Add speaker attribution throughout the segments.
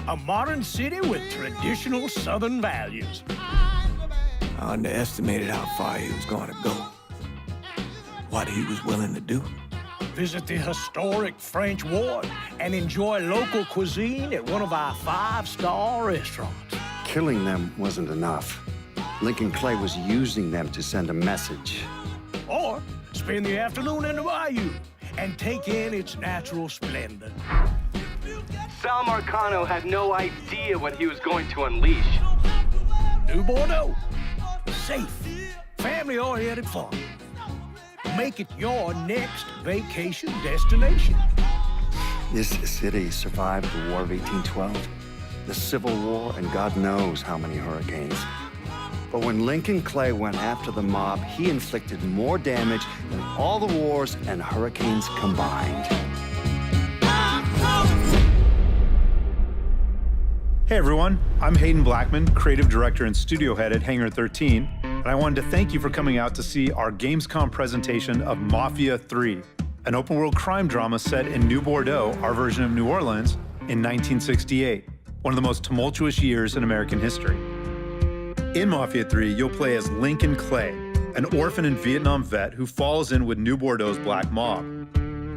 Speaker 1: A modern city with traditional Southern values.
Speaker 2: I underestimated how far he was going to go. What he was willing to do.
Speaker 1: Visit the historic French Ward and enjoy local cuisine at one of our 5-star restaurants.
Speaker 3: Killing them wasn't enough. Lincoln Clay was using them to send a message.
Speaker 1: Or spend the afternoon in the bayou and take in its natural splendor.
Speaker 4: Sal Marcano had no idea what he was going to unleash.
Speaker 1: New Bordeaux. Safe, family-oriented fun. Make it your next vacation destination.
Speaker 3: This city survived the War of 1812, the Civil War, and God knows how many hurricanes. But when Lincoln Clay went after the mob, he inflicted more damage than all the wars and hurricanes combined.
Speaker 5: Hey everyone, I'm Hayden Blackman, creative director and studio head at Hangar 13, and I wanted to thank you for coming out to see our Gamescom presentation of Mafia 3, an open-world crime drama set in New Bordeaux, our version of New Orleans, in 1968, one of the most tumultuous years in American history. In Mafia 3, you'll play as Lincoln Clay, an orphan and Vietnam vet who falls in with New Bordeaux's black mob.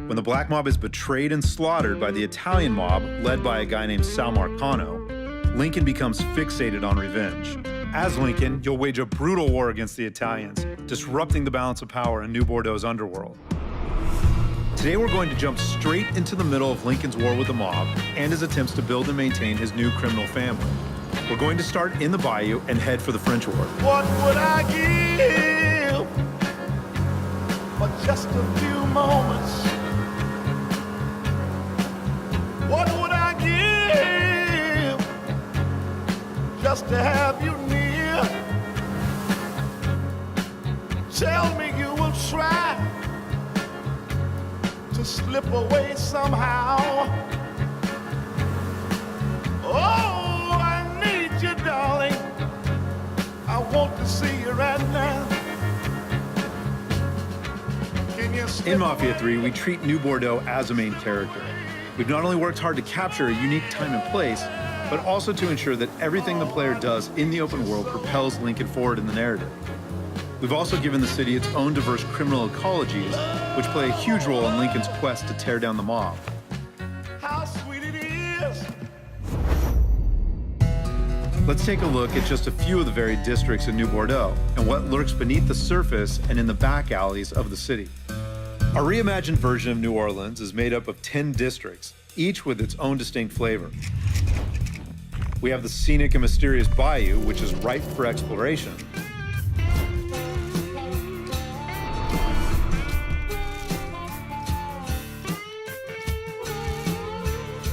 Speaker 5: When the black mob is betrayed and slaughtered by the Italian mob, led by a guy named Sal Marcano, Lincoln becomes fixated on revenge. As Lincoln, you'll wage a brutal war against the Italians, disrupting the balance of power in New Bordeaux's underworld. Today we're going to jump straight into the middle of Lincoln's war with the mob and his attempts to build and maintain his new criminal family. We're going to start in the bayou and head for the French Ward.
Speaker 6: What would I give for just a few moments? What would I give just to have you near? Tell me you will try to slip away somehow. Oh, I need you, darling. I want to see you right now. Can you slip
Speaker 5: In Mafia 3,
Speaker 6: away?
Speaker 5: we treat New Bordeaux as a main character. We've not only worked hard to capture a unique time and place, but also to ensure that everything the player does in the open world propels Lincoln forward in the narrative. We've also given the city its own diverse criminal ecologies, which play a huge role in Lincoln's quest to tear down the mob.
Speaker 6: How sweet it is.
Speaker 5: Let's take a look at just a few of the varied districts in New Bordeaux and what lurks beneath the surface and in the back alleys of the city. Our reimagined version of New Orleans is made up of 10 districts, each with its own distinct flavor. We have the scenic and mysterious bayou, which is ripe for exploration.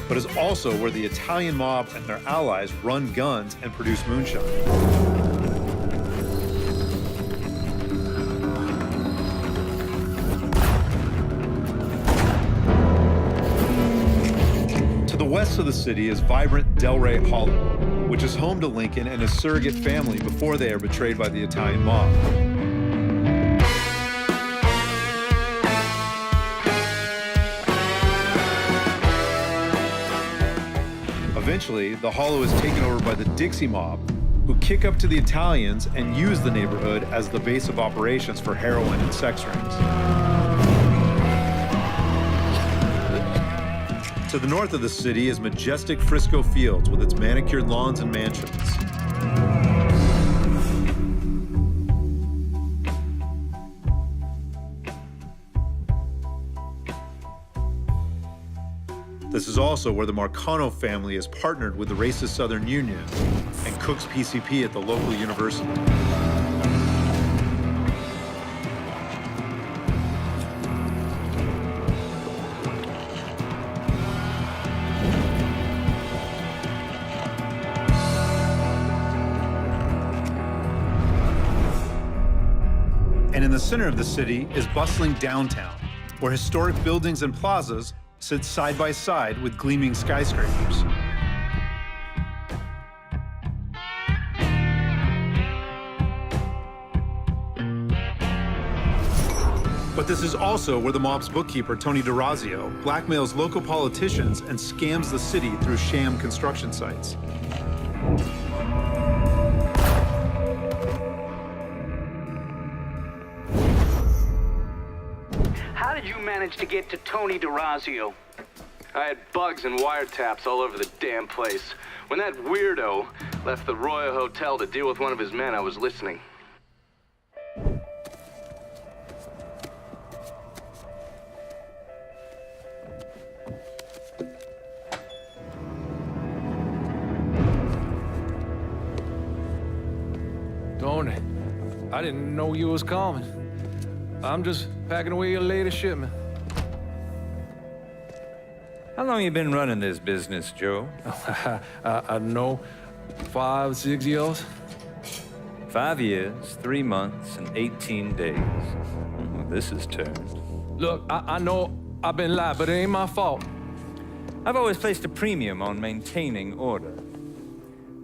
Speaker 5: But is also where the Italian mob and their allies run guns and produce moonshine. To the west of the city is vibrant Delray Hollow, which is home to Lincoln and his surrogate family before they are betrayed by the Italian mob. Eventually, the Hollow is taken over by the Dixie mob, who kick up to the Italians and use the neighborhood as the base of operations for heroin and sex rings. To the north of the city is majestic Frisco Fields with its manicured lawns and mansions. This is also where the Marcano family is partnered with the racist Southern Union and cooks PCP at the local university. And in the center of the city is bustling downtown, where historic buildings and plazas sit side by side with gleaming skyscrapers. But this is also where the mob's bookkeeper, Tony DeRazio, blackmails local politicians and scams the city through sham construction sites.
Speaker 4: How did you manage to get to Tony DeRazio? I had bugs and wiretaps all over the damn place. When that weirdo left the Royal Hotel to deal with one of his men, I was listening.
Speaker 7: Tony, I didn't know you was coming. I'm just packing away your latest shipment.
Speaker 8: How long you been running this business, Joe?
Speaker 7: I don't know, 5, 6 years?
Speaker 8: 5 years, 3 months, and 18 days. Well, this is turned.
Speaker 7: Look, I know I've been lied, but it ain't my fault.
Speaker 8: I've always placed a premium on maintaining order.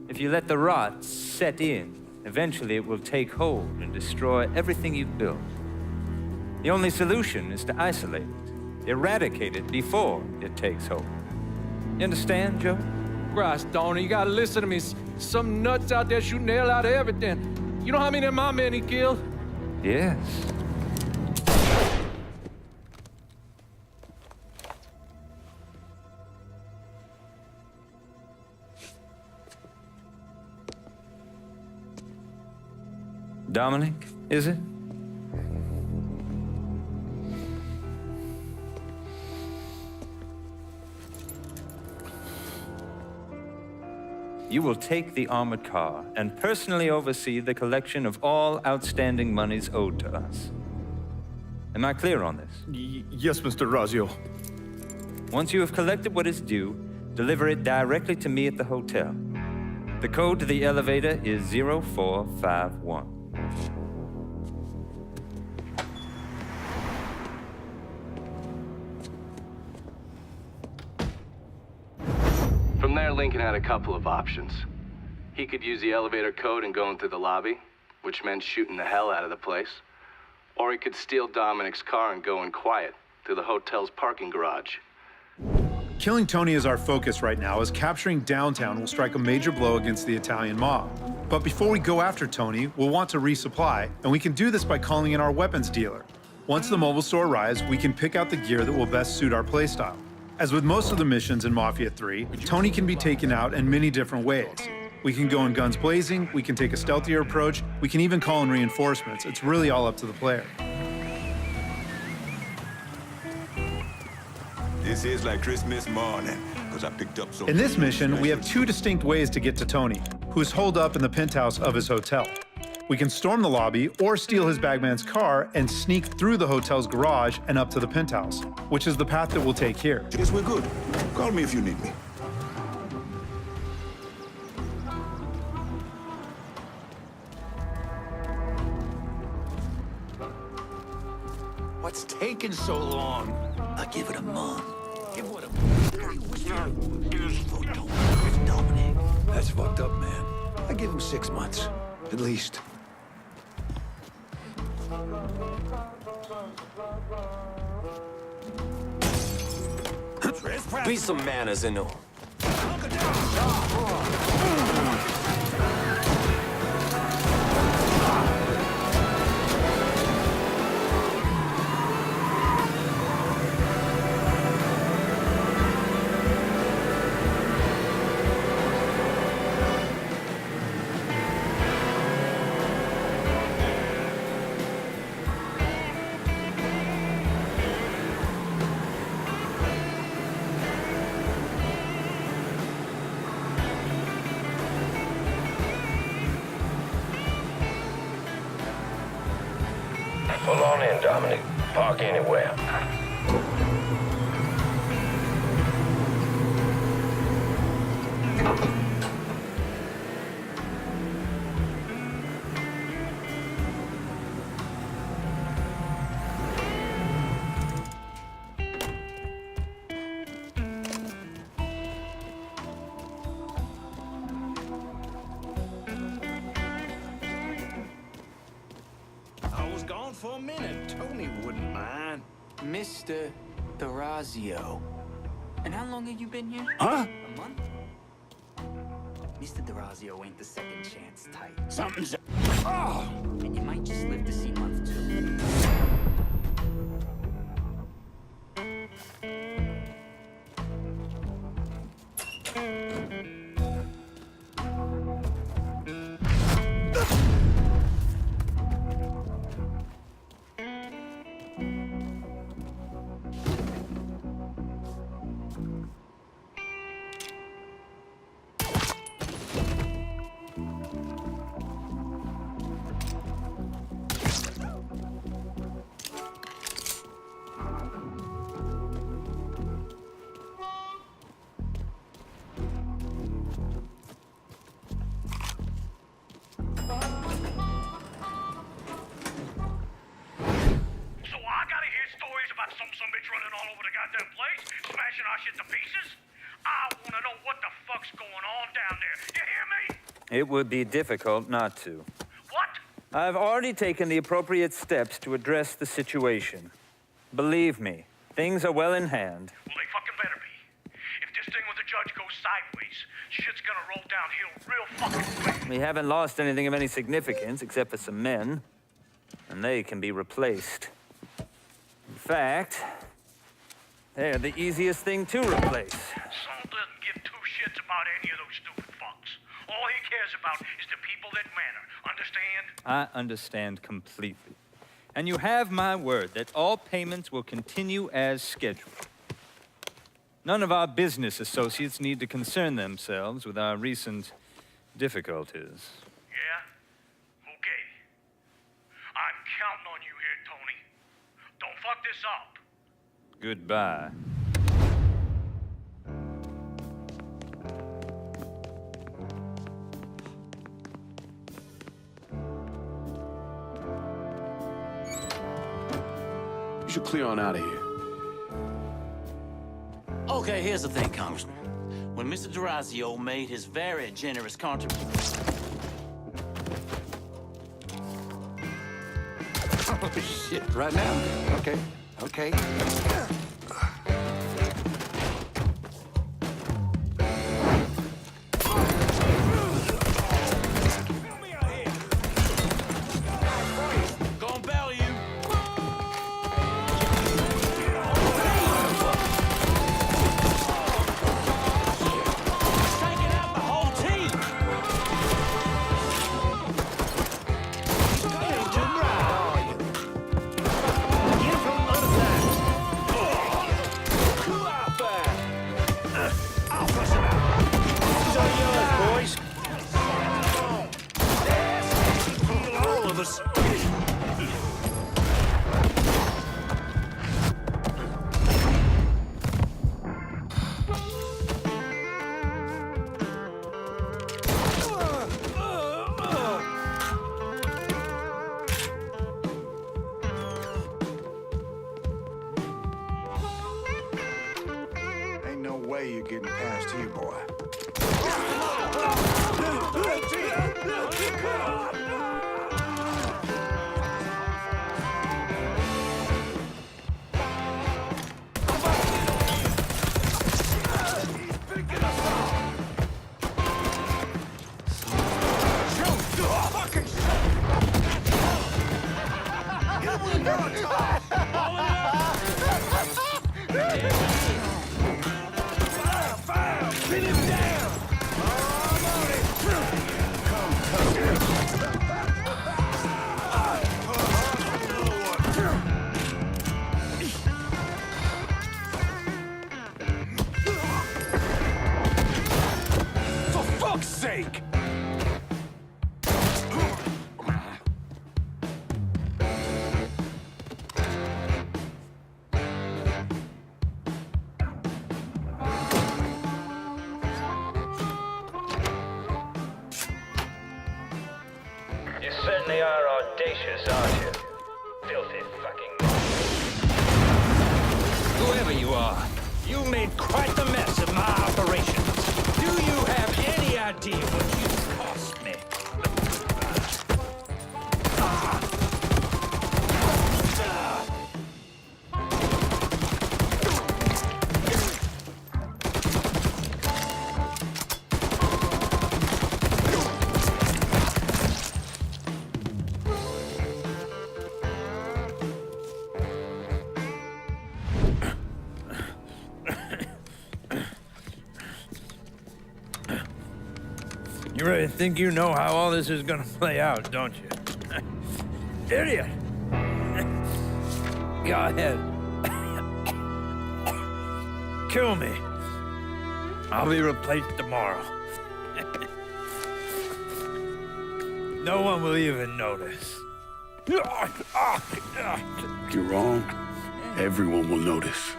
Speaker 8: If you let the rot set in, eventually it will take hold and destroy everything you've built. The only solution is to isolate it, eradicate it before it takes hold. You understand, Joe?
Speaker 7: Christ, Tony, you gotta listen to me. Some nuts out there shooting the hell out of everything. You know how many of my men he killed?
Speaker 8: Yes. Dominic, is it? You will take the armored car and personally oversee the collection of all outstanding monies owed to us. Am I clear on this?
Speaker 2: Yes, Mr. Razio.
Speaker 8: Once you have collected what is due, deliver it directly to me at the hotel. The code to the elevator is 0451.
Speaker 4: From there, Lincoln had a couple of options. He could use the elevator code and go into the lobby, which meant shooting the hell out of the place. Or he could steal Dominic's car and go in quiet through the hotel's parking garage.
Speaker 5: Killing Tony is our focus right now, as capturing downtown will strike a major blow against the Italian mob. But before we go after Tony, we'll want to resupply, and we can do this by calling in our weapons dealer. Once the mobile store arrives, we can pick out the gear that will best suit our playstyle. As with most of the missions in Mafia 3, Tony can be taken out in many different ways. We can go in guns blazing, we can take a stealthier approach, we can even call in reinforcements. It's really all up to the player.
Speaker 9: This is like Christmas morning, because I picked up some...
Speaker 5: In this mission, we have 2 distinct ways to get to Tony, who's holed up in the penthouse of his hotel. We can storm the lobby or steal his bagman's car and sneak through the hotel's garage and up to the penthouse, which is the path that we'll take here.
Speaker 9: Yes, we're good. Call me if you need me.
Speaker 2: What's taking so long?
Speaker 10: I give it a month.
Speaker 2: Give what a... Dominic. That's fucked up, man. I give him 6 months, at least.
Speaker 10: Be some manners and all.
Speaker 11: Pull on in, Dominic. Park anywhere.
Speaker 1: For a minute, Tony
Speaker 10: Tony wouldn't mind. Mr. D'Orazio. And how long have you been here?
Speaker 6: Huh?
Speaker 10: A month? Mr. D'Orazio ain't the second chance type.
Speaker 6: Something's...
Speaker 10: And you might just live to see month 2.
Speaker 1: Some bitch running all over the goddamn place, smashing our shit to pieces. I wanna know what the fuck's going on down there. You hear me?
Speaker 8: It would be difficult not to.
Speaker 1: What?
Speaker 8: I've already taken the appropriate steps to address the situation. Believe me, things are well in hand.
Speaker 1: Well, they fucking better be. If this thing with the judge goes sideways, shit's gonna roll downhill real fucking quick.
Speaker 8: We haven't lost anything of any significance except for some men, and they can be replaced. In fact, they're the easiest thing to replace.
Speaker 1: Saul doesn't give two shits about any of those stupid fucks. All he cares about is the people that matter. Understand?
Speaker 8: I understand completely. And you have my word that all payments will continue as scheduled. None of our business associates need to concern themselves with our recent difficulties.
Speaker 1: Yeah? Okay. I'm counting on you here, Tony. Don't fuck this up.
Speaker 8: Goodbye.
Speaker 6: You should clear on out of here.
Speaker 12: Okay, here's the thing, Congressman. When Mr. D'Orazio made his very generous contribution...
Speaker 6: Oh, shit. Right now? Okay. Okay.
Speaker 12: Gonna bail you. Taking out the whole team.
Speaker 6: Ain't no way you're getting past here, boy. For fuck's sake!
Speaker 11: You certainly are audacious, aren't you? Filthy fucking...
Speaker 1: Whoever you are, you made quite the mess of my operations. Do you have any idea what you cost me?
Speaker 8: You really think you know how all this is gonna play out, don't you? Idiot! Go ahead. Kill me. I'll be replaced tomorrow. No one will even notice.
Speaker 13: You're wrong. Everyone will notice.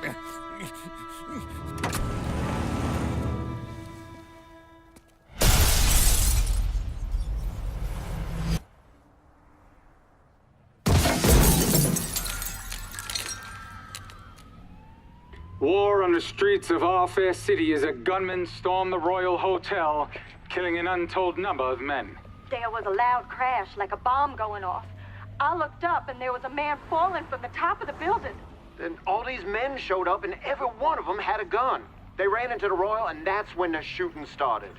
Speaker 14: War on the streets of our fair city as a gunman stormed the Royal Hotel, killing an untold number of men.
Speaker 15: There was a loud crash, like a bomb going off. I looked up and there was a man falling from the top of the building.
Speaker 16: Then all these men showed up and every one of them had a gun. They ran into the Royal and that's when the shooting started.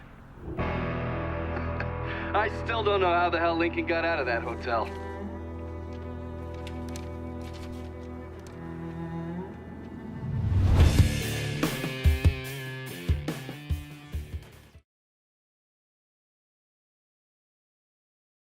Speaker 4: I still don't know how the hell Lincoln got out of that hotel.